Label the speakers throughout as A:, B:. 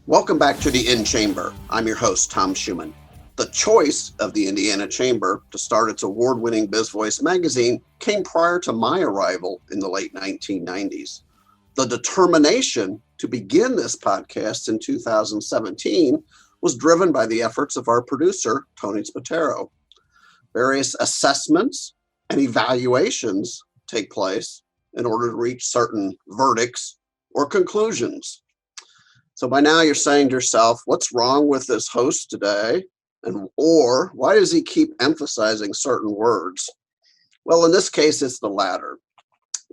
A: Welcome back to the In Chamber. I'm your host, Tom Schumann. The choice of the Indiana Chamber to start its award-winning BizVoice magazine came prior to my arrival in the late 1990s. The determination to begin this podcast in 2017 was driven by the efforts of our producer, Tony Spatero. Various assessments and evaluations take place in order to reach certain verdicts or conclusions. So by now you're saying to yourself, what's wrong with this host today? Or why does he keep emphasizing certain words? Well, in this case, it's the latter.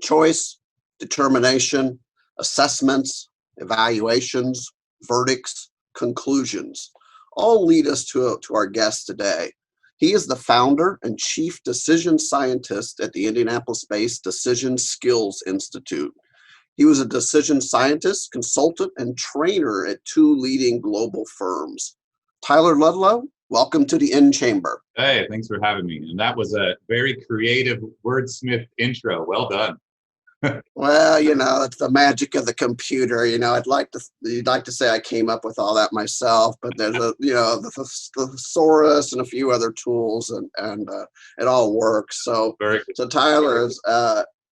A: Choice, determination, assessments, evaluations, verdicts, conclusions, all lead us to our guest today. He is the founder and chief decision scientist at the Indianapolis-based Decision Skills Institute. He was a decision scientist, consultant, and trainer at two leading global firms. Tyler Ludlow, welcome to the In Chamber.
B: Hey, thanks for having me. And that was a very creative wordsmith intro. Well done.
A: Well, it's the magic of the computer. You'd like to say I came up with all that myself, but there's the thesaurus and a few other tools, and it all works. So Tyler is.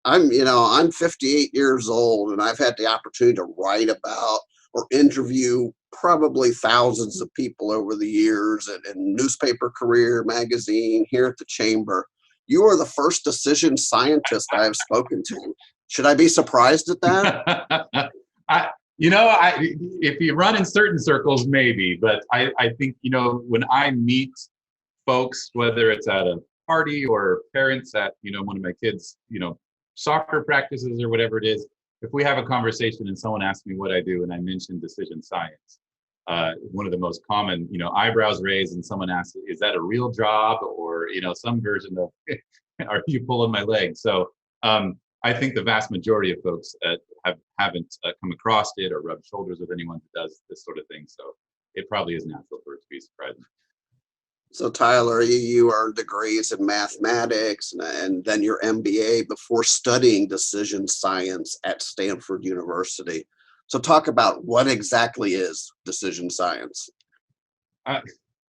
A: I'm 58 years old, and I've had the opportunity to write about or interview probably thousands of people over the years in newspaper career, magazine, here at the Chamber. You are the first decision scientist I have spoken to. Should I be surprised at that?
B: If you run in certain circles, maybe, but I think, when I meet folks, whether it's at a party or parents at, one of my kids, soccer practices or whatever it is, if we have a conversation and someone asks me what I do and I mention decision science, one of the most common, eyebrows raised and someone asks, is that a real job or, some version of, are you pulling my leg? So I think the vast majority of folks haven't come across it or rubbed shoulders with anyone who does this sort of thing. So it probably is natural for it to be surprising.
A: So Tyler, you earned degrees in mathematics and then your MBA before studying decision science at Stanford University. So talk about what exactly is decision science.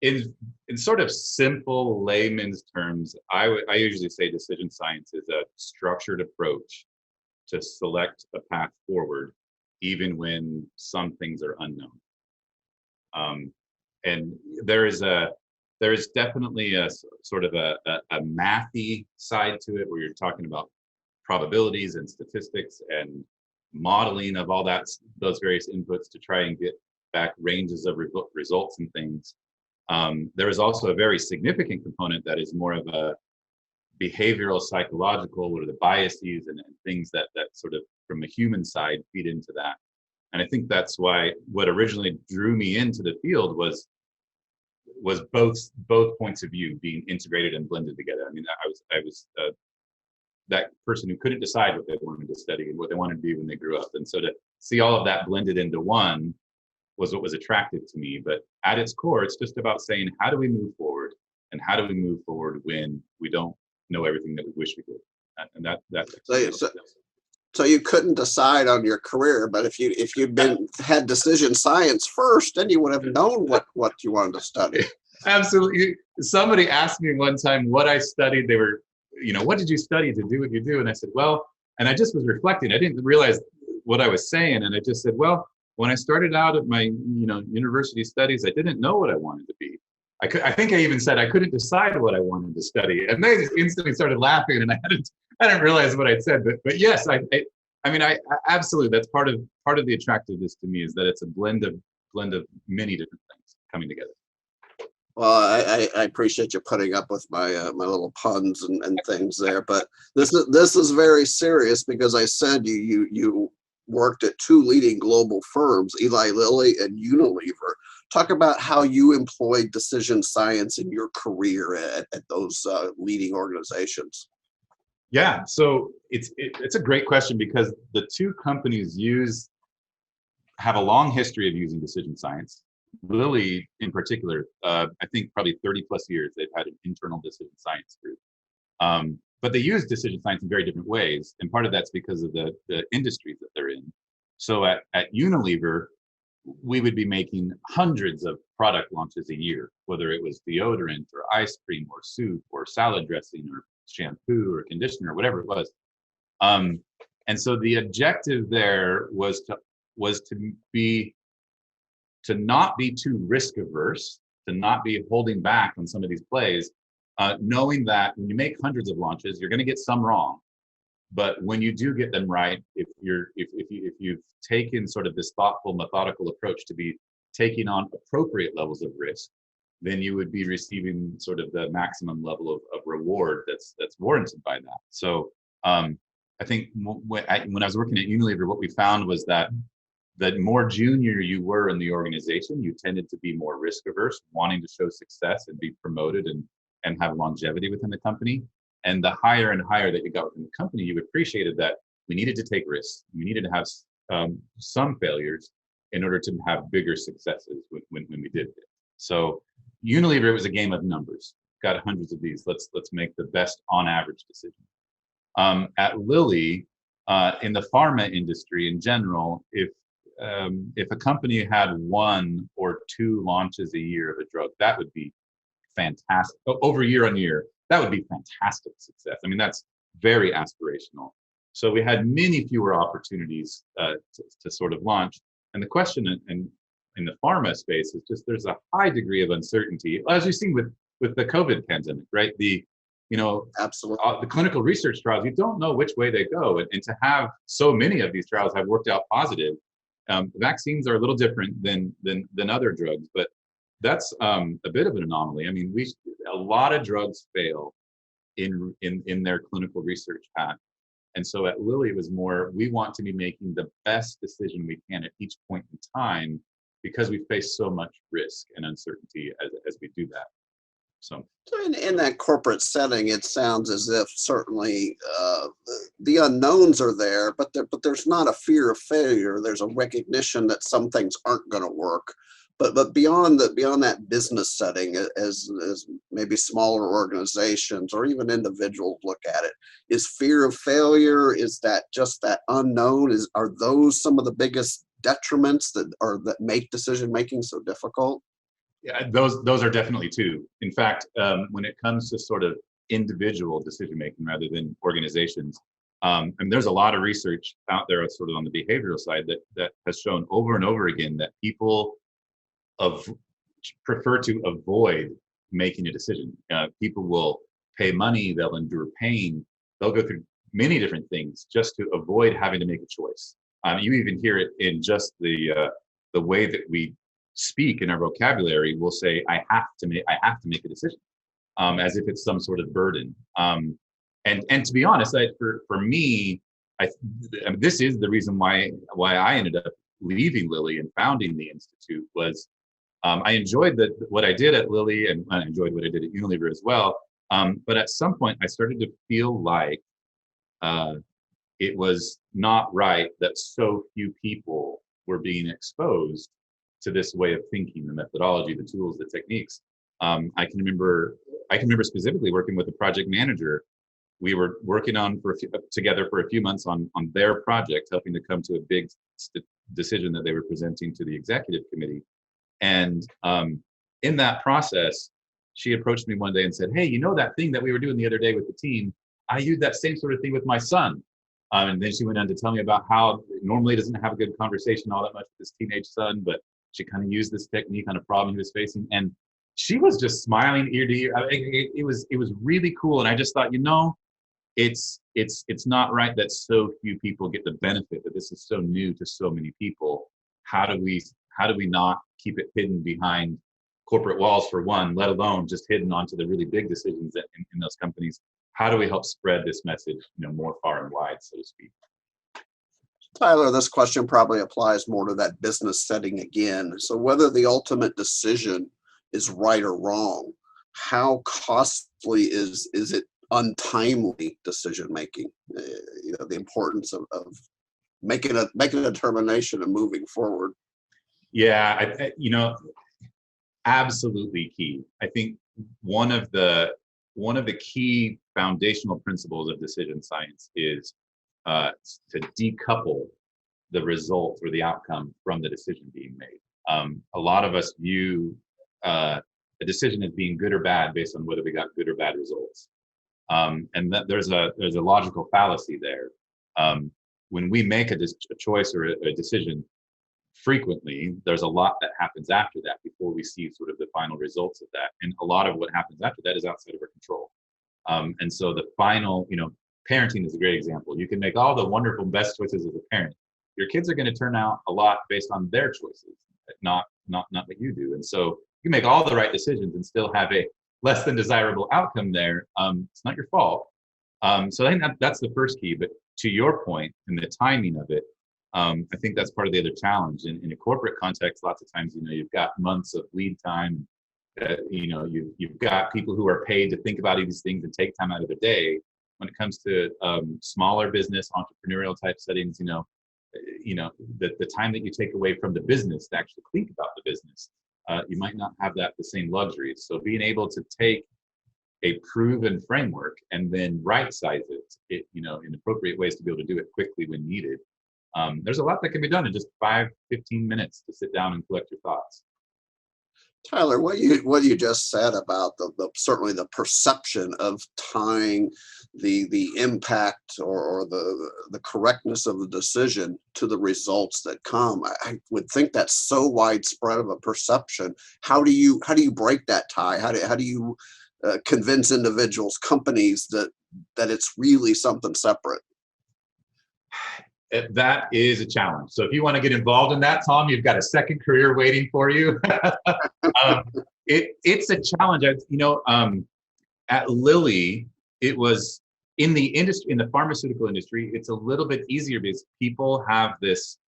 B: In sort of simple layman's terms, I usually say decision science is a structured approach to select a path forward, even when some things are unknown. And there is definitely a sort of a mathy side to it where you're talking about probabilities and statistics and modeling of all those various inputs to try and get back ranges of results and things. There is also a very significant component that is more of a behavioral, psychological, what are the biases and things that sort of from the human side feed into that. And I think that's why what originally drew me into the field was both points of view being integrated and blended together. I mean, I was that person who couldn't decide what they wanted to study and what they wanted to be when they grew up. And so to see all of that blended into one was what was attractive to me. But at its core, it's just about saying, how do we move forward? And how do we move forward when we don't know everything that we wish we did? And that's
A: so you couldn't decide on your career, but if you'd had decision science first, then you would have known what you wanted to study.
B: Absolutely. Somebody asked me one time what I studied. They were, what did you study to do what you do? And I said, well, and I just was reflecting. I didn't realize what I was saying. And I just said, well, when I started out at my, university studies, I didn't know what I wanted to be. I think I even said I couldn't decide what I wanted to study. And they instantly started laughing, and I didn't realize what I'd said. But yes, I absolutely, that's part of the attractiveness to me is that it's a blend of many different things coming together.
A: Well, I appreciate you putting up with my my little puns and things there, but this is very serious because I said you worked at two leading global firms, Eli Lilly and Unilever. Talk about how you employed decision science in your career at those leading organizations.
B: Yeah, so it's a great question because the two companies have a long history of using decision science. Lilly, in particular, I think probably 30 plus years, they've had an internal decision science group. But they use decision science in very different ways. And part of that's because of the industries that they're in. So at Unilever, we would be making hundreds of product launches a year, whether it was deodorant or ice cream or soup or salad dressing or shampoo or conditioner, whatever it was. And so the objective there was to not be too risk averse, to not be holding back on some of these plays, knowing that when you make hundreds of launches, you're going to get some wrong. But when you do get them right, if you've taken sort of this thoughtful, methodical approach to be taking on appropriate levels of risk, then you would be receiving sort of the maximum level of reward that's warranted by that. So I think when I was working at Unilever, what we found was that the more junior you were in the organization, you tended to be more risk averse, wanting to show success and be promoted and have longevity within the company. And the higher and higher that you got within the company, you appreciated that we needed to take risks. We needed to have some failures in order to have bigger successes when we did it. So Unilever, it was a game of numbers. Got hundreds of these. Let's make the best on average decision. At Lilly, in the pharma industry in general, if a company had 1 or 2 launches a year of a drug, that would be fantastic. Over year on year, that would be fantastic success. I mean, that's very aspirational. So we had many fewer opportunities to sort of launch. And the question in the pharma space is just there's a high degree of uncertainty, as you've seen with the COVID pandemic, right?
A: Absolutely.
B: The clinical research trials, you don't know which way they go. And to have so many of these trials have worked out positive, vaccines are a little different than other drugs, but that's a bit of an anomaly. I mean, a lot of drugs fail in their clinical research path. And so at Lilly, it was more, we want to be making the best decision we can at each point in time because we face so much risk and uncertainty as we do that. So
A: in that corporate setting, it sounds as if certainly the unknowns are there, but there's not a fear of failure. There's a recognition that some things aren't going to work. But beyond that business setting, as maybe smaller organizations or even individuals look at it, is fear of failure? Is that just that unknown? Are those some of the biggest detriments that make decision making so difficult?
B: Yeah, those are definitely two. In fact, when it comes to sort of individual decision making rather than organizations, and there's a lot of research out there sort of on the behavioral side that has shown over and over again that people prefer to avoid making a decision. People will pay money, they'll endure pain, they'll go through many different things just to avoid having to make a choice. You even hear it in just the way that we speak in our vocabulary. We'll say, I have to make a decision, as if it's some sort of burden. And to be honest, for me, I mean, this is the reason why I ended up leaving Lilly and founding the Institute was I enjoyed what I did at Lilly, and I enjoyed what I did at Unilever as well. But at some point, I started to feel like it was not right that so few people were being exposed to this way of thinking, the methodology, the tools, the techniques. I can remember specifically working with a project manager. We were working together for a few months on their project, helping to come to a big decision that they were presenting to the executive committee. And in that process, she approached me one day and said, "Hey, you know that thing that we were doing the other day with the team? I use that same sort of thing with my son." And then she went on to tell me about how normally doesn't have a good conversation all that much with his teenage son, but she kind of used this technique on a problem he was facing. And she was just smiling ear to ear. It was really cool. And I just thought, it's not right that so few people get the benefit, that this is so new to so many people. How do we not keep it hidden behind corporate walls, for one, let alone just hidden onto the really big decisions in those companies? How do we help spread this message, more far and wide, so to speak?
A: Tyler, this question probably applies more to that business setting again. So whether the ultimate decision is right or wrong, how costly is it untimely decision making? The importance of making a determination and moving forward.
B: Yeah, absolutely key. I think one of the key foundational principles of decision science is to decouple the result or the outcome from the decision being made. A lot of us view a decision as being good or bad based on whether we got good or bad results. And that there's a logical fallacy there. When we make a choice or a decision, frequently there's a lot that happens after that before we see sort of the final results of that. And a lot of what happens after that is outside of our control. And so the final, parenting is a great example. You can make all the wonderful best choices as a parent. Your kids are going to turn out a lot based on their choices, not what you do. And so you make all the right decisions and still have a less than desirable outcome there. It's not your fault. So I think that's the first key. But to your point and the timing of it, I think that's part of the other challenge. In a corporate context, lots of times, you've got months of lead time. You've got people who are paid to think about these things and take time out of the day. When it comes to smaller business, entrepreneurial type settings, the time that you take away from the business to actually think about the business, you might not have the same luxuries. So being able to take a proven framework and then right size it, in appropriate ways to be able to do it quickly when needed. There's a lot that can be done in just 5-15 minutes to sit down and collect your thoughts.
A: Tyler, what you just said about the certainly the perception of tying the impact or the correctness of the decision to the results that come, I would think that's so widespread of a perception. How do you break that tie? How do you convince individuals, companies that it's really something separate?
B: That is a challenge. So if you want to get involved in that, Tom, you've got a second career waiting for you. It's a challenge. At Lilly, it was in the industry, in the pharmaceutical industry, it's a little bit easier because people have this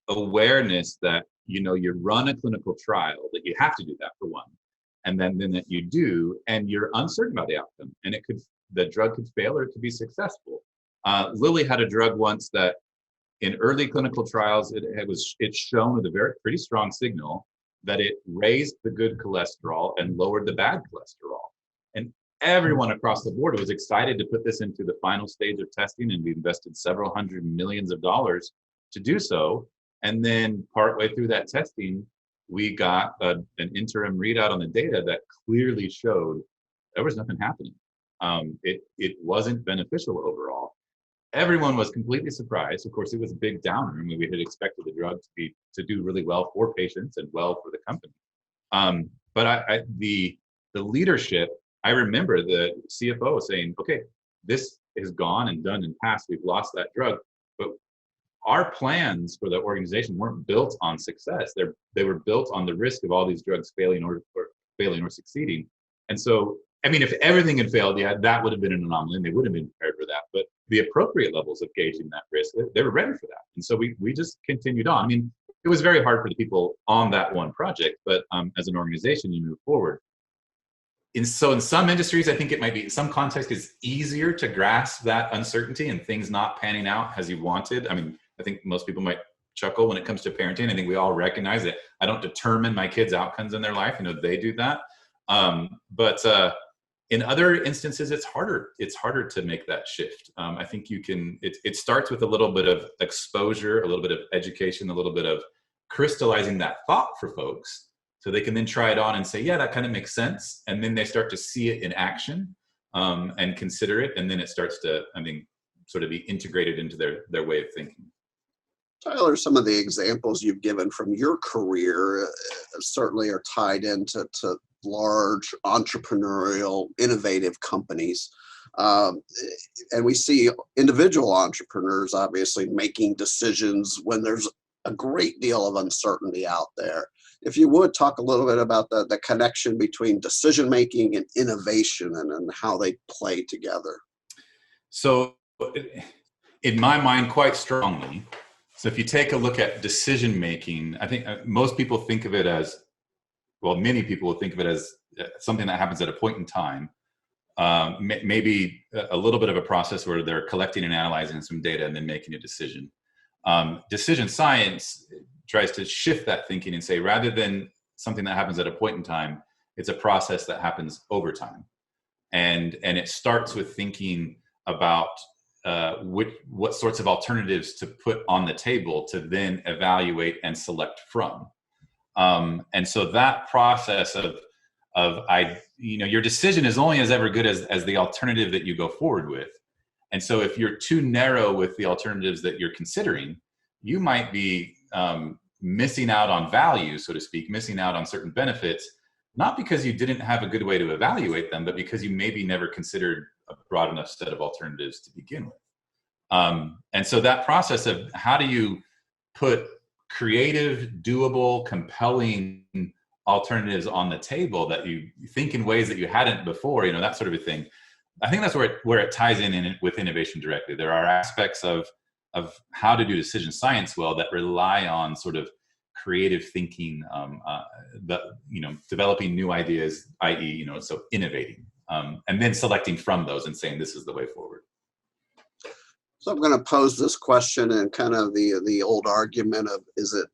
B: awareness that, you run a clinical trial, that you have to do that for one. And then that you do, and you're uncertain about the outcome. And the drug could fail or it could be successful. Lilly had a drug once that in early clinical trials, it's shown with a pretty strong signal that it raised the good cholesterol and lowered the bad cholesterol. And everyone across the board was excited to put this into the final stage of testing, and we invested several hundred millions of dollars to do so. And then partway through that testing, we got an interim readout on the data that clearly showed there was nothing happening. It wasn't beneficial overall. Everyone was completely surprised. Of course, it was a big downer. I mean, we had expected the drug to do really well for patients and well for the company. But the leadership, I remember the CFO saying, "Okay, this is gone and done and passed. We've lost that drug." But our plans for the organization weren't built on success. They were built on the risk of all these drugs failing or succeeding. And so, I mean, if everything had failed, yeah, that would have been an anomaly, and they would have been prepared for that. But the appropriate levels of gauging that risk, they were ready for that. And so we just continued on. I mean, it was very hard for the people on that one project, but as an organization, you move forward. In some industries, I think it might be, some context is easier to grasp that uncertainty and things not panning out as you wanted. I mean, I think most people might chuckle when it comes to parenting. I think we all recognize that I don't determine my kids' outcomes in their life. They do that. But in other instances, it's harder. It's harder to make that shift. I think it starts with a little bit of exposure, a little bit of education, a little bit of crystallizing that thought for folks so they can then try it on and say, yeah, that kind of makes sense. And then they start to see it in action and consider it. And then it starts to, sort of be integrated into their way of thinking.
A: Tyler, some of the examples you've given from your career certainly are tied into large entrepreneurial, innovative companies. And we see individual entrepreneurs obviously making decisions when there's a great deal of uncertainty out there. If you would talk a little bit about the connection between decision making and innovation and how they play together.
B: So in my mind, quite strongly. So if you take a look at decision making, I think most people think of it as, well, many people will think of it as something that happens at a point in time. Maybe a little bit of a process where they're collecting and analyzing some data and then making a decision. Decision science tries to shift that thinking and say, rather than something that happens at a point in time, it's a process that happens over time. And it starts with thinking about what sorts of alternatives to put on the table to then evaluate and select from. And so that process your decision is only as ever good as the alternative that you go forward with. And so if you're too narrow with the alternatives that you're considering, you might be missing out on value, so to speak, missing out on certain benefits, not because you didn't have a good way to evaluate them, but because you maybe never considered a broad enough set of alternatives to begin with. And so that process of how do you put creative, doable, compelling alternatives on the table that you think in ways that you hadn't before, that sort of a thing. I think that's where it ties in with innovation directly. There are aspects of how to do decision science well that rely on sort of creative thinking, developing new ideas, i.e., so innovating, and then selecting from those and saying this is the way forward.
A: So I'm going to pose this question in kind of the old argument of, is it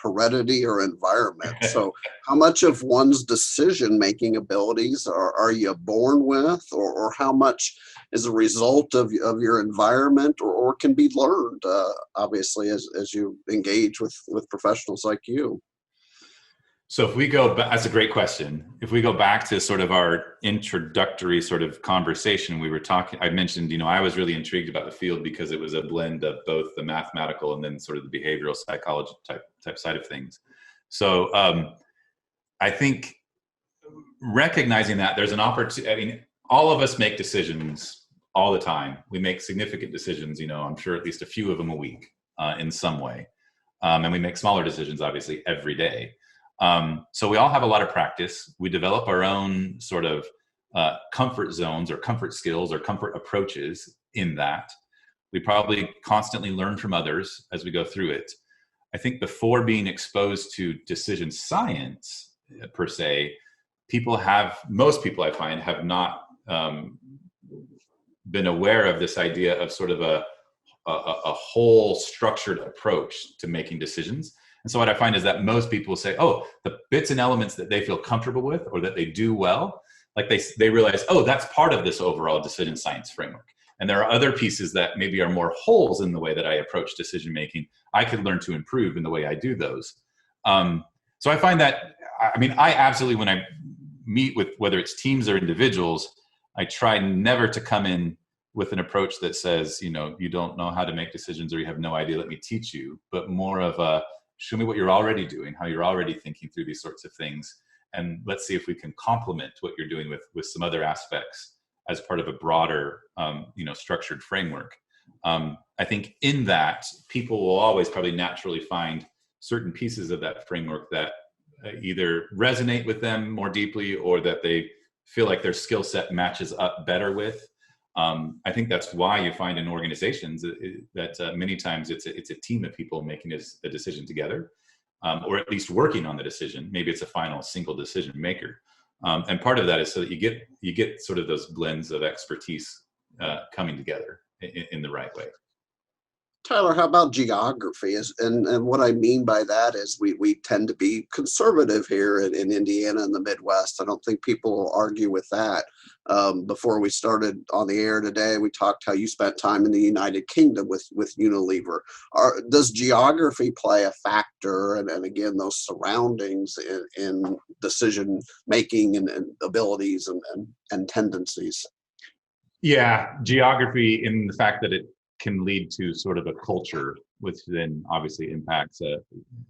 A: heredity or environment? So how much of one's decision-making abilities are you born with, or how much is a result of your environment, or can be learned, obviously, as you engage with professionals like you?
B: So if we go back, that's a great question. If we go back to sort of our introductory sort of conversation, I mentioned, I was really intrigued about the field because it was a blend of both the mathematical and then sort of the behavioral psychology type side of things. So I think recognizing that there's an opportunity, all of us make decisions all the time. We make significant decisions, I'm sure at least a few of them a week in some way. And we make smaller decisions, obviously, every day. So we all have a lot of practice. We develop our own sort of comfort zones or comfort skills or comfort approaches in that. We probably constantly learn from others as we go through it. I think before being exposed to decision science per se, most people I find have not been aware of this idea of sort of a whole structured approach to making decisions. And so what I find is that most people say, the bits and elements that they feel comfortable with or that they do well, like they realize, that's part of this overall decision science framework. And there are other pieces that maybe are more holes in the way that I approach decision making. I could learn to improve in the way I do those. So I find that, I absolutely, when I meet with whether it's teams or individuals, I try never to come in with an approach that says, you don't know how to make decisions or you have no idea, let me teach you, but more of a, show me what you're already doing, how you're already thinking through these sorts of things. And let's see if we can complement what you're doing with some other aspects as part of a broader, structured framework. I think in that, people will always probably naturally find certain pieces of that framework that either resonate with them more deeply or that they feel like their skill set matches up better with. I think that's why you find in organizations that many times it's a team of people making a decision together, or at least working on the decision. Maybe it's a final single decision maker. And part of that is so that you get sort of those blends of expertise coming together in the right way.
A: Tyler, how about geography? And what I mean by that is we tend to be conservative here in Indiana and the Midwest. I don't think people will argue with that. Before we started on the air today, we talked how you spent time in the United Kingdom with Unilever. Does geography play a factor, and again, those surroundings in decision making and abilities and tendencies?
B: Yeah, geography in the fact that it can lead to sort of a culture, which then obviously impacts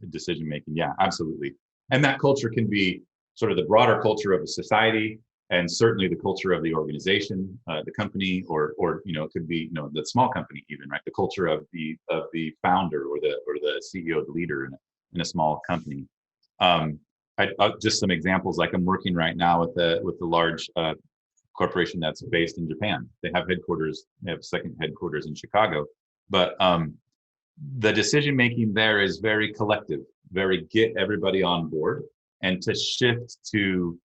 B: decision making. Yeah, absolutely. And that culture can be sort of the broader culture of a society, and certainly the culture of the organization, the company, or it could be the small company even, right? The culture of the founder or the CEO, the leader in a small company. Just some examples, like I'm working right now with the large corporation that's based in Japan. They have second headquarters in Chicago, but the decision making there is very collective, very get everybody on board, and to shift to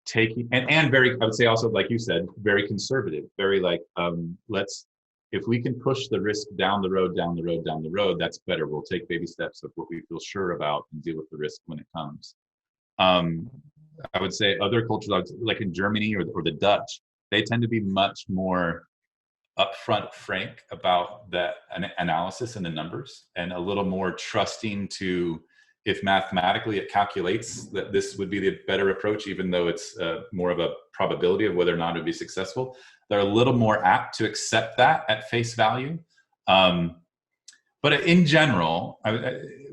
B: taking and very, I would say also, like you said, very conservative, very like if we can push the risk down the road, that's better. We'll take baby steps of what we feel sure about and deal with the risk when it comes. I would say other cultures, like in Germany or the Dutch, they tend to be much more upfront frank about that analysis and the numbers, and a little more trusting to, if mathematically it calculates that this would be the better approach, even though it's more of a probability of whether or not it would be successful, they're a little more apt to accept that at face value. But in general,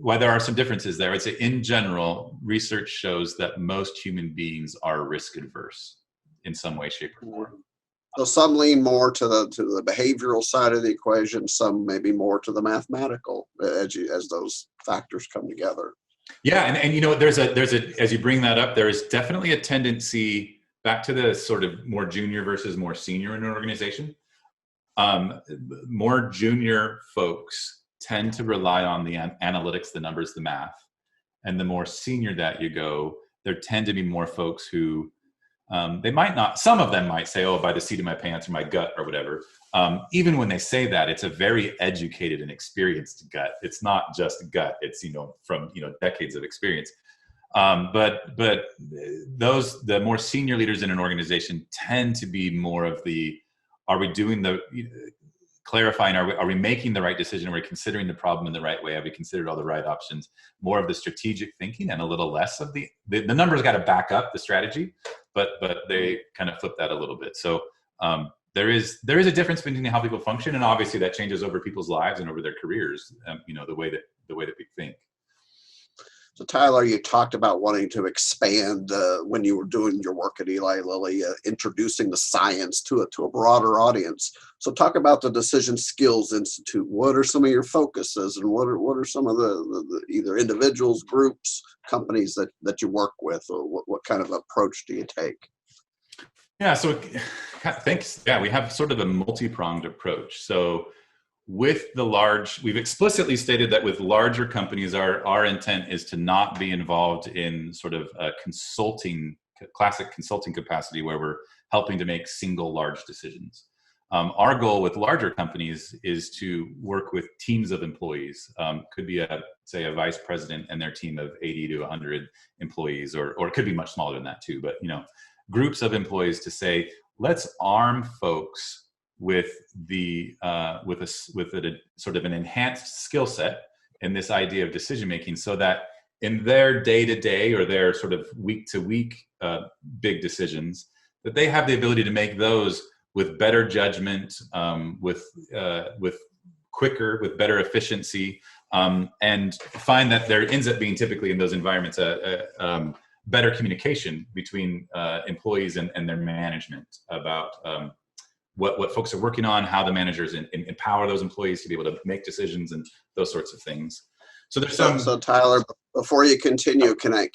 B: while there are some differences there, I'd say in general, research shows that most human beings are risk adverse in some way, shape, or form.
A: So some lean more to the behavioral side of the equation, some maybe more to the mathematical as those factors come together.
B: Yeah, and you know, there's a as you bring that up, there is definitely a tendency back to the sort of more junior versus more senior in an organization. More junior folks tend to rely on the analytics, the numbers, the math, and the more senior that you go, there tend to be more folks who they might not, some of them might say, oh, by the seat of my pants or my gut or whatever. Even when they say that, it's a very educated and experienced gut. It's not just gut. It's, you know, from, you know, decades of experience. But the more senior leaders in an organization tend to be more of the, are we doing the clarifying, are we making the right decision? Are we considering the problem in the right way? Have we considered all the right options? More of the strategic thinking and a little less of the numbers got to back up the strategy, but they kind of flip that a little bit. So there is a difference between how people function, and obviously that changes over people's lives and over their careers. You know, the way that we think.
A: So Tyler, you talked about wanting to expand when you were doing your work at Eli Lilly, introducing the science to a broader audience. So talk about the Decision Skills Institute. What are some of your focuses, and what are some of the either individuals, groups, companies that you work with, or what kind of approach do you take?
B: Yeah, so thanks. Yeah, we have sort of a multi-pronged approach. So with the large, we've explicitly stated that with larger companies, our intent is to not be involved in sort of a classic consulting capacity where we're helping to make single large decisions. Our goal with larger companies is to work with teams of employees. Could be say a vice president and their team of 80 to 100 employees, or it could be much smaller than that too. But, you know, groups of employees to say, let's arm folks with a sort of an enhanced skill set in this idea of decision making, so that in their day-to-day or their sort of week-to-week big decisions, that they have the ability to make those with better judgment, with quicker, with better efficiency, and find that there ends up being typically in those environments better communication between employees and their management about what folks are working on, how the managers empower those employees to be able to make decisions and those sorts of things. So there's some.
A: So Tyler, before you continue, can I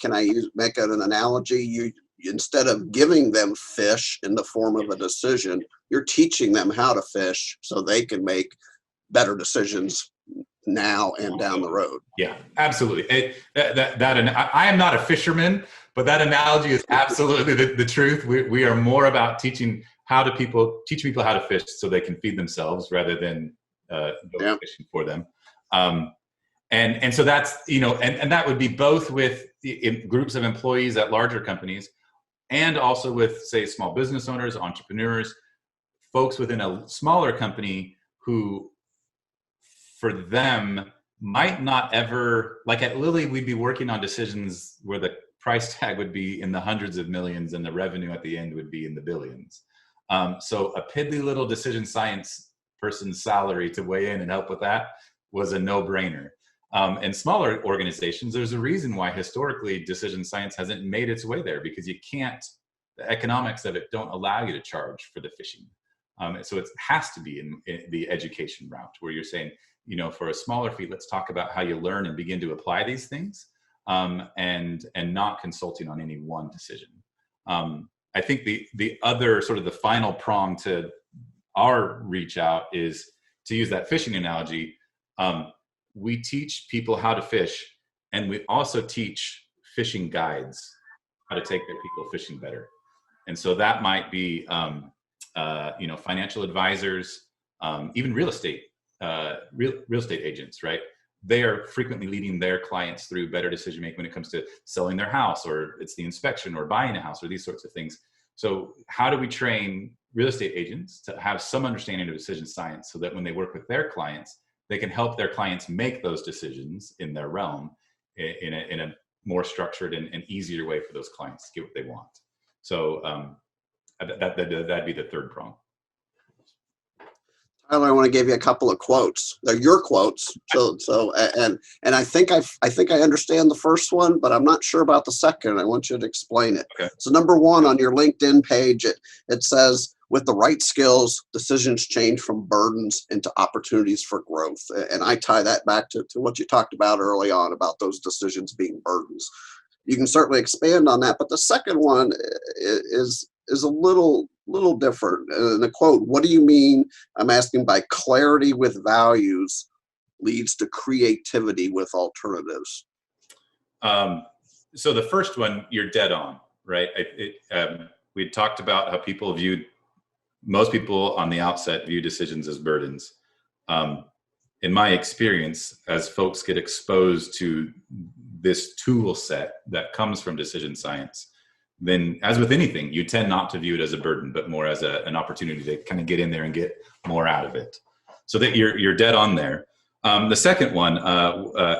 A: make an analogy? You, instead of giving them fish in the form of a decision, you're teaching them how to fish so they can make better decisions now and down the road.
B: Yeah, absolutely. I am not a fisherman, but that analogy is absolutely the truth. We are more about teaching people how to fish so they can feed themselves rather than go fishing for them. And so that's, you know, and that would be both with groups of employees at larger companies, and also with, say, small business owners, entrepreneurs, folks within a smaller company who, for them, might not ever, like at Lilly, we'd be working on decisions where the price tag would be in the hundreds of millions and the revenue at the end would be in the billions. So a piddly little decision science person's salary to weigh in and help with that was a no-brainer. In smaller organizations, there's a reason why historically decision science hasn't made its way there, because you can't, the economics of it don't allow you to charge for the fishing. So it has to be in the education route, where you're saying, you know, for a smaller fee, let's talk about how you learn and begin to apply these things, and not consulting on any one decision. I think the other sort of the final prong to our reach out is to use that fishing analogy. We teach people how to fish, and we also teach fishing guides how to take their people fishing better. And so that might be, you know, financial advisors, even real estate agents, right? They are frequently leading their clients through better decision making when it comes to selling their house, or it's the inspection or buying a house or these sorts of things. So how do we train real estate agents to have some understanding of decision science so that when they work with their clients, they can help their clients make those decisions in their realm in a more structured and easier way for those clients to get what they want. So that'd be the third prong.
A: Tyler, I want to give you a couple of quotes. They're your quotes. And I think I understand the first one, but I'm not sure about the second. I want you to explain it.
B: Okay.
A: So number one on your LinkedIn page, it says, with the right skills, decisions change from burdens into opportunities for growth. And I tie that back to what you talked about early on about those decisions being burdens. You can certainly expand on that, but the second one is a little different. And the quote, what do you mean? I'm asking by clarity with values leads to creativity with alternatives.
B: So the first one, you're dead on, right? We talked about how most people on the outset view decisions as burdens. In my experience, as folks get exposed to this tool set that comes from decision science, then as with anything, you tend not to view it as a burden, but more as an opportunity to kind of get in there and get more out of it. So that you're dead on there. The second one,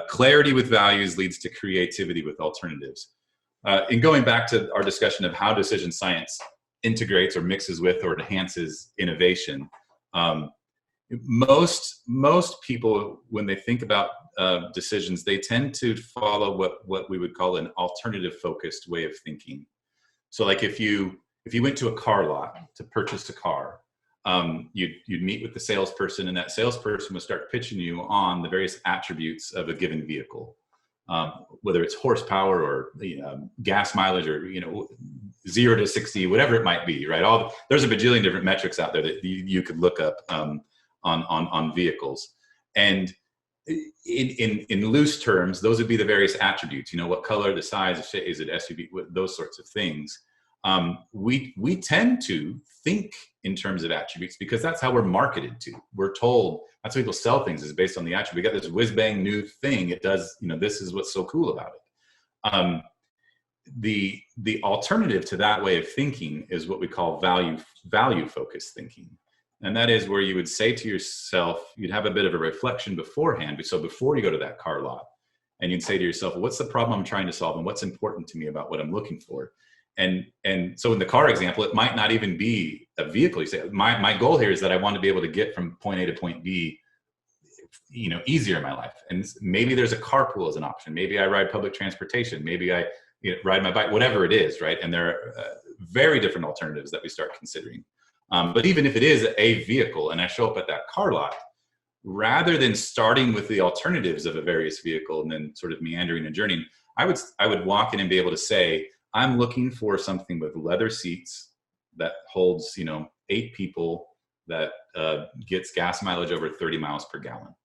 B: clarity with values leads to creativity with alternatives. In going back to our discussion of how decision science integrates or mixes with or enhances innovation, most people, when they think about decisions, they tend to follow what we would call an alternative focused way of thinking. So like if you went to a car lot to purchase a car, you'd meet with the salesperson, and that salesperson would start pitching you on the various attributes of a given vehicle, whether it's horsepower or gas mileage or 0 to 60, whatever it might be, right? There's a bajillion different metrics out there that you could look up on vehicles, and in loose terms, those would be the various attributes. What color, the size, is it SUV, those sorts of things. We tend to think in terms of attributes because that's how we're marketed to. We're told that's how people sell things, is based on the attribute. We got this whiz bang new thing. It does, this is what's so cool about it. The alternative to that way of thinking is what we call value focused thinking. And that is where you would say to yourself, you'd have a bit of a reflection beforehand. So before you go to that car lot, and you'd say to yourself, what's the problem I'm trying to solve, and what's important to me about what I'm looking for? And so in the car example, it might not even be a vehicle. You say, my goal here is that I want to be able to get from point A to point B, easier in my life. And maybe there's a carpool as an option. Maybe I ride public transportation. Maybe I ride my bike, whatever it is, right? And there are very different alternatives that we start considering. But even if it is a vehicle and I show up at that car lot, rather than starting with the alternatives of a various vehicle and then sort of meandering and journeying, I would walk in and be able to say, I'm looking for something with leather seats that holds, 8 people, that gets gas mileage over 30 miles per gallon.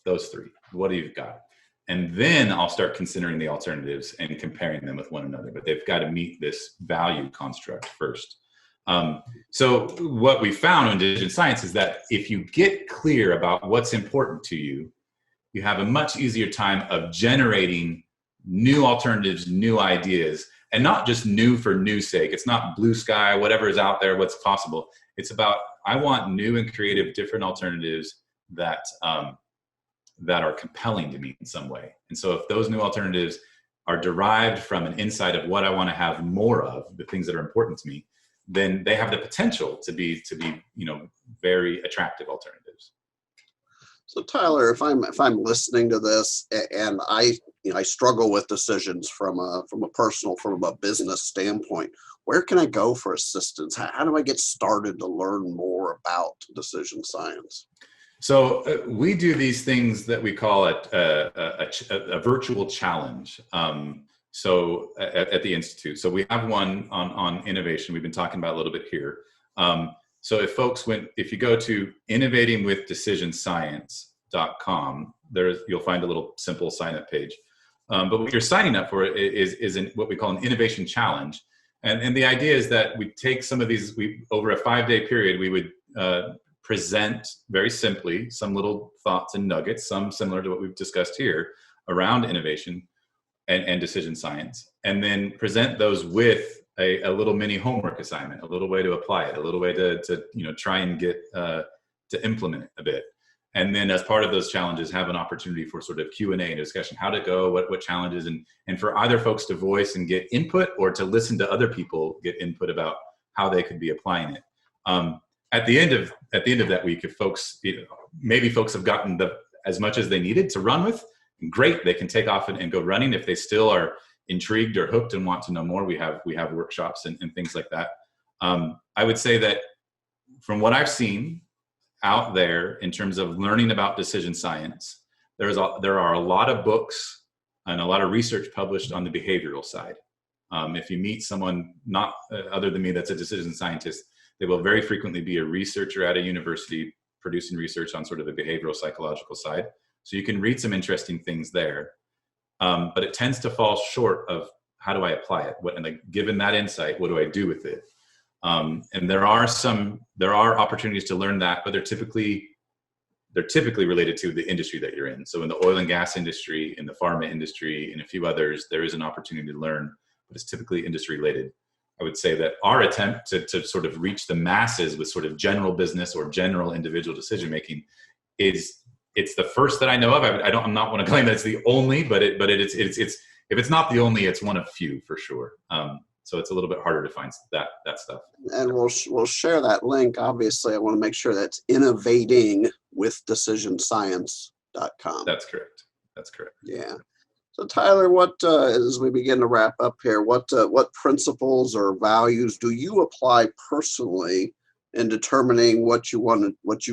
B: Those 3, what do you got? And then I'll start considering the alternatives and comparing them with one another. But they've got to meet this value construct first. So what we found in decision science is that if you get clear about what's important to you, you have a much easier time of generating new alternatives, new ideas, and not just new for new sake. It's not blue sky, whatever is out there, what's possible. It's about, I want new and creative, different alternatives that are compelling to me in some way. And so if those new alternatives are derived from an insight of what I want to have more of, the things that are important to me, then they have the potential to be very attractive alternatives.
A: So Tyler, if I'm listening to this and I struggle with decisions from a business standpoint, where can I go for assistance? How do I get started to learn more about decision science?
B: So we do these things that we call a virtual challenge. So at the Institute. So we have one on innovation. We've been talking about a little bit here. So if you go to innovatingwithdecisionscience.com, you'll find a little simple sign up page. But what you're signing up for is what we call an innovation challenge. And the idea is that we take some of these, over a 5-day period, we would present very simply some little thoughts and nuggets, some similar to what we've discussed here around innovation and decision science, and then present those with a little mini homework assignment, a little way to apply it, a little way to try and get to implement it a bit. And then as part of those challenges, have an opportunity for sort of Q&A and discussion, how to go, what challenges, and for either folks to voice and get input, or to listen to other people get input about how they could be applying it. At the end of that week, if folks, maybe folks have gotten as much as they needed to run with, great, they can take off and go running. If they still are intrigued or hooked and want to know more, we have workshops and things like that. I would say that from what I've seen out there in terms of learning about decision science, there are a lot of books and a lot of research published on the behavioral side. If you meet someone not other than me that's a decision scientist, they will very frequently be a researcher at a university producing research on sort of the behavioral psychological side. So you can read some interesting things there, but it tends to fall short of how do I apply it? Given that insight, what do I do with it? And there are opportunities to learn that, but they're typically related to the industry that you're in. So in the oil and gas industry, in the pharma industry, and a few others, there is an opportunity to learn, but it's typically industry related. I would say that our attempt to sort of reach the masses with sort of general business or general individual decision making it's the first that I know of. I'm not want to claim that it's the only, but it's if it's not the only, it's one of few for sure. So it's a little bit harder to find that stuff.
A: And we'll share that link. Obviously, I want to make sure that's innovating with decisionscience.com.
B: That's correct.
A: Yeah. So Tyler, what as we begin to wrap up here, what principles or values do you apply personally in determining what you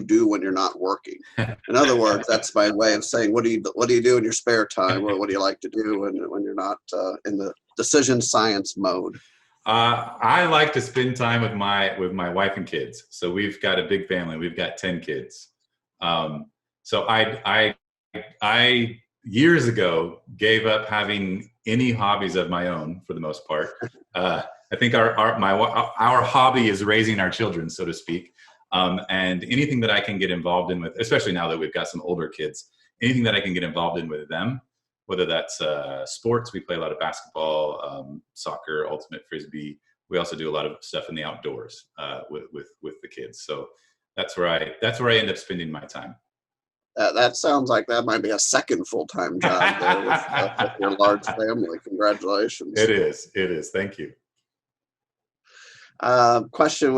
A: do when you're not working? In other words, that's my way of saying, what do you do in your spare time? What do you like to do when you're not in the decision science mode?
B: I like to spend time with my wife and kids. So we've got a big family. We've got 10 kids. So I years ago gave up having any hobbies of my own for the most part. I think our hobby is raising our children, so to speak. And anything that I can get involved in with, especially now that we've got some older kids, anything that I can get involved in with them, whether that's sports, we play a lot of basketball, soccer, ultimate frisbee. We also do a lot of stuff in the outdoors with the kids. So that's where I end up spending my time.
A: That sounds like that might be a second full-time job there with your large family. Congratulations.
B: It is. Thank you.
A: Question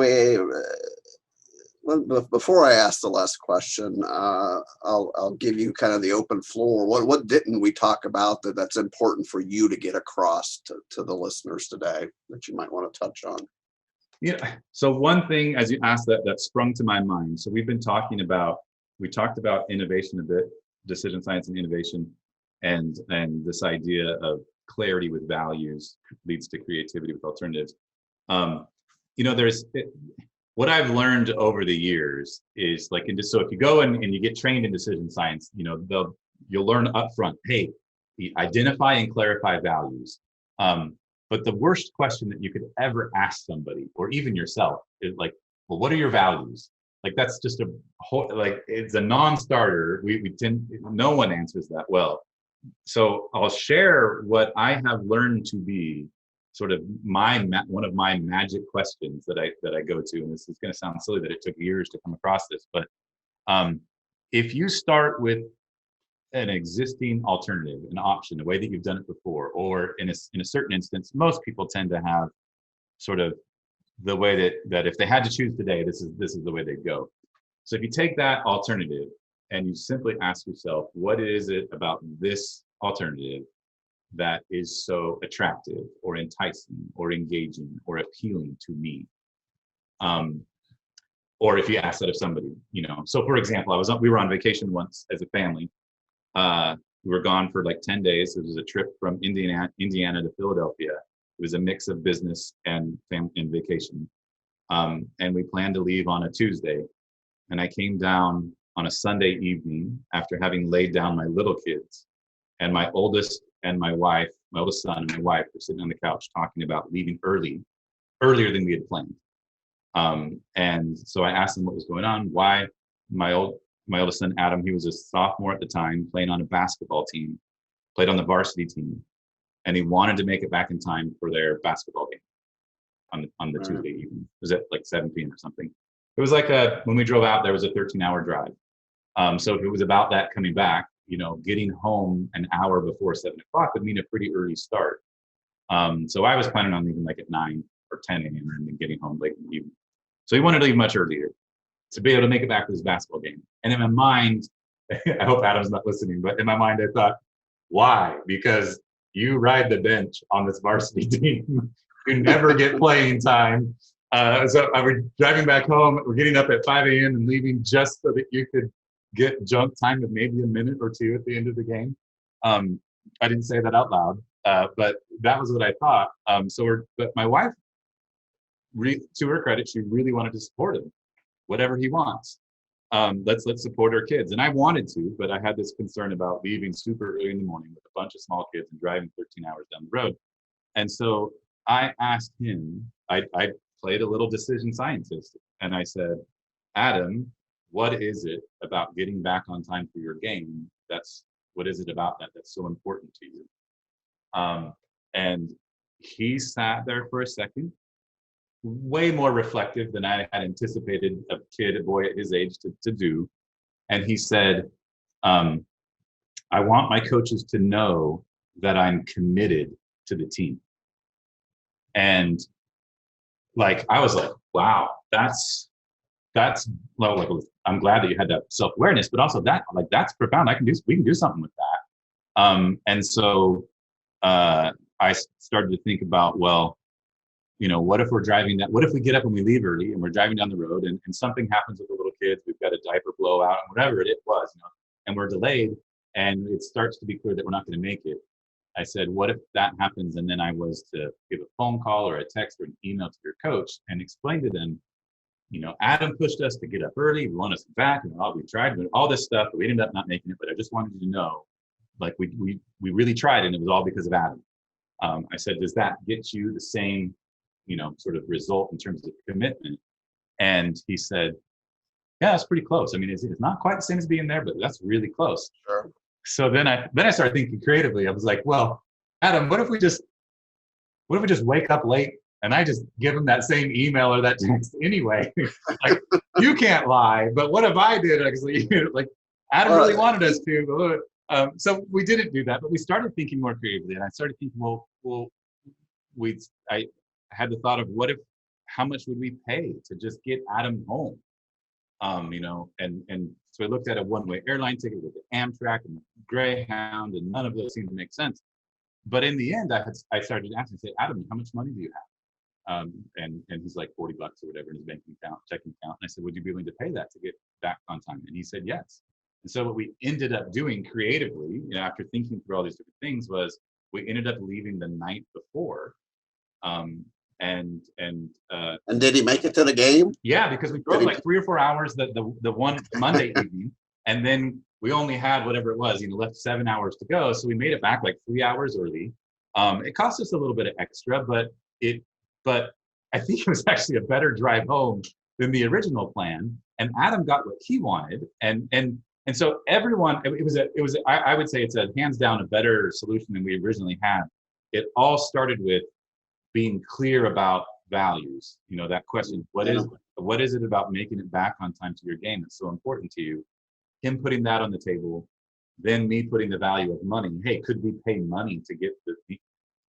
A: before I ask the last question, I'll give you kind of the open floor. What didn't we talk about that's important for you to get across to the listeners today that you might want to touch on?
B: Yeah. So one thing, as you asked, that sprung to my mind. So we talked about innovation a bit, decision science and innovation, and this idea of clarity with values leads to creativity with alternatives. What I've learned over the years is so if you go and you get trained in decision science, you'll learn upfront, hey, identify and clarify values. But the worst question that you could ever ask somebody, or even yourself, is well, what are your values? That's just it's a non-starter. No one answers that well. So I'll share what I have learned to be sort of one of my magic questions that I go to, and this is going to sound silly that it took years to come across this, but if you start with an existing alternative, an option, the way that you've done it before, or in a certain instance, most people tend to have sort of the way that if they had to choose today, this is the way they'd go. So if you take that alternative and you simply ask yourself, what is it about this alternative that is so attractive or enticing or engaging or appealing to me? Or if you ask that of somebody, so for example, we were on vacation once as a family. We were gone for 10 days. It was a trip from Indiana to Philadelphia. It was a mix of business and vacation. And we planned to leave on a Tuesday. And I came down on a Sunday evening after having laid down my little kids. And my oldest and my oldest son and my wife were sitting on the couch talking about leaving earlier than we had planned. And so I asked them what was going on, why. My oldest son, Adam, he was a sophomore at the time, playing on a basketball team, played on the varsity team. And he wanted to make it back in time for their basketball game. on the
A: Right.
B: Tuesday evening. It was at like 7 p.m. or something. It was like when we drove out, there was a 13-hour drive. So if it was about that coming back, getting home an hour before 7 o'clock would mean a pretty early start. So I was planning on leaving like at 9 or 10 a.m. and then getting home late in the evening. So he wanted to leave much earlier to be able to make it back to this basketball game. And in my mind, I hope Adam's not listening, but in my mind, I thought, why? Because you ride the bench on this varsity team. You never get playing time. So I was driving back home. We're getting up at 5 a.m. and leaving just so that you could get junk time of maybe a minute or two at the end of the game. I didn't say that out loud, but that was what I thought. But my wife, to her credit, she really wanted to support him, whatever he wants. Let's support our kids. And I wanted to, but I had this concern about leaving super early in the morning with a bunch of small kids and driving 13 hours down the road. And so I asked him, I played a little decision scientist, and I said, Adam, what is it about getting back on time for your game? What is it about that that's so important to you? And he sat there for a second, way more reflective than I had anticipated a boy at his age to do. And he said, I want my coaches to know that I'm committed to the team. And like, I was like, wow, that's well, I'm glad that you had that self-awareness, but also that's profound. We can do something with that. And so I started to think about, well, what if we're driving what if we get up and we leave early and we're driving down the road and something happens with the little kids, we've got a diaper blowout and whatever it was, and we're delayed and it starts to be clear that we're not going to make it. I said, what if that happens? And then I was to give a phone call or a text or an email to your coach and explain to them, Adam pushed us to get up early. We want us back, and we tried all this stuff, but we ended up not making it. But I just wanted you to know, like we really tried, and it was all because of Adam. I said, does that get you the same, sort of result in terms of commitment? And he said, yeah, that's pretty close. I mean, it's not quite the same as being there, but that's really close.
A: Sure.
B: So then I started thinking creatively. I was like, well, Adam, what if we just wake up late and I just give him that same email or that text anyway? Like, you can't lie, but what if I did actually? Like, Adam really wanted us to. So we didn't do that, but we started thinking more creatively, and I started thinking, I had the thought of how much would we pay to just get Adam home? And so I looked at a one-way airline ticket with the Amtrak and the Greyhound, and none of those seemed to make sense. But in the end, I started asking, say, Adam, how much money do you have? And he's like $40 or whatever in his checking account. And I said, would you be willing to pay that to get back on time? And he said, yes. And so what we ended up doing creatively, after thinking through all these different things, was we ended up leaving the night before. And
A: did he make it to the game?
B: Yeah, because we drove like 3 or 4 hours the one Monday evening, and then we only had whatever it was, left 7 hours to go. So we made it back like 3 hours early. It cost us a little bit of extra, but I think it was actually a better drive home than the original plan. And Adam got what he wanted, and so everyone, I would say it's a hands down a better solution than we originally had. It all started with being clear about values. That question, what is it about making it back on time to your game that's so important to you? Him putting that on the table, then me putting the value of money. Hey, could we pay money to get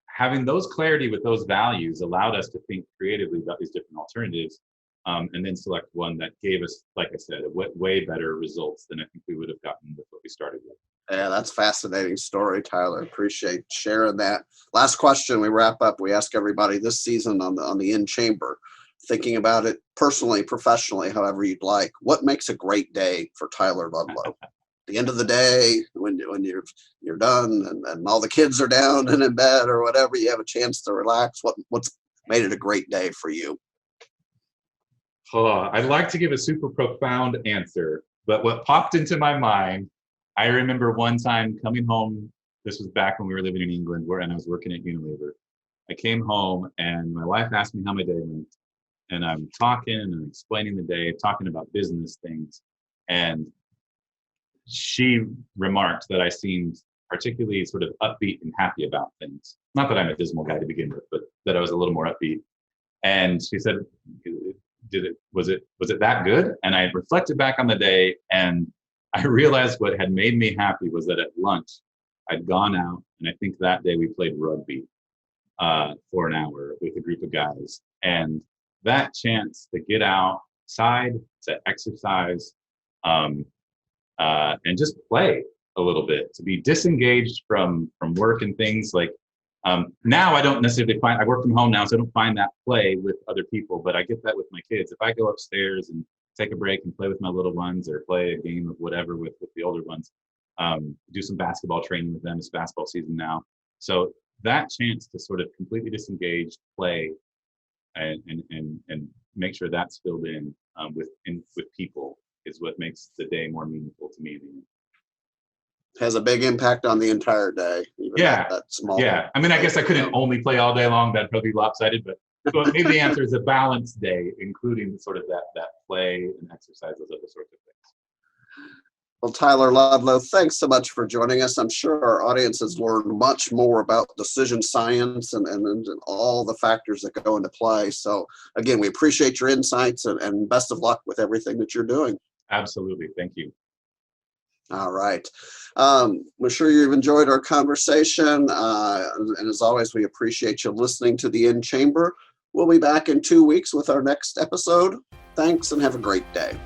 B: having those clarity with those values allowed us to think creatively about these different alternatives, and then select one that gave us, like I said, way better results than I think we would have gotten with what we started with.
A: Yeah, that's a fascinating story, Tyler. Appreciate sharing that. Last question, we wrap up. We ask everybody this season on the In Chamber, thinking about it personally, professionally, however you'd like. What makes a great day for Tyler Ludlow? The end of the day, when you're done and all the kids are down and in bed or whatever, you have a chance to relax. What's made it a great day for you?
B: I'd like to give a super profound answer, but what popped into my mind, I remember one time coming home. This was back when we were living in England, and I was working at Unilever. I came home and my wife asked me how my day went, and I'm talking and explaining the day, talking about business things, and she remarked that I seemed particularly sort of upbeat and happy about things. Not that I'm a dismal guy to begin with, but that I was a little more upbeat. And she said, was it that good? And I reflected back on the day, and I realized what had made me happy was that at lunch I'd gone out, and I think that day we played rugby for an hour with a group of guys. And that chance to get outside, to exercise, and just play a little bit, to be disengaged from work and things like, now I don't necessarily I work from home now, so I don't find that play with other people, but I get that with my kids. If I go upstairs and take a break and play with my little ones, or play a game of whatever with the older ones, do some basketball training with them. It's basketball season now. So that chance to sort of completely disengage, play, and make sure that's filled in with people is what makes the day more meaningful to me.
A: Has a big impact on the entire day. Even that small.
B: Yeah. I mean, I guess I couldn't only play all day long. That'd probably be lopsided, but maybe the answer is a balanced day, including sort of that play and exercise, those other sorts of things.
A: Well, Tyler Ludlow, thanks so much for joining us. I'm sure our audience has learned much more about decision science and all the factors that go into play. So again, we appreciate your insights and best of luck with everything that you're doing.
B: Absolutely. Thank you.
A: All right. We're sure you've enjoyed our conversation. And as always, we appreciate you listening to the In Chamber. We'll be back in 2 weeks with our next episode. Thanks and have a great day.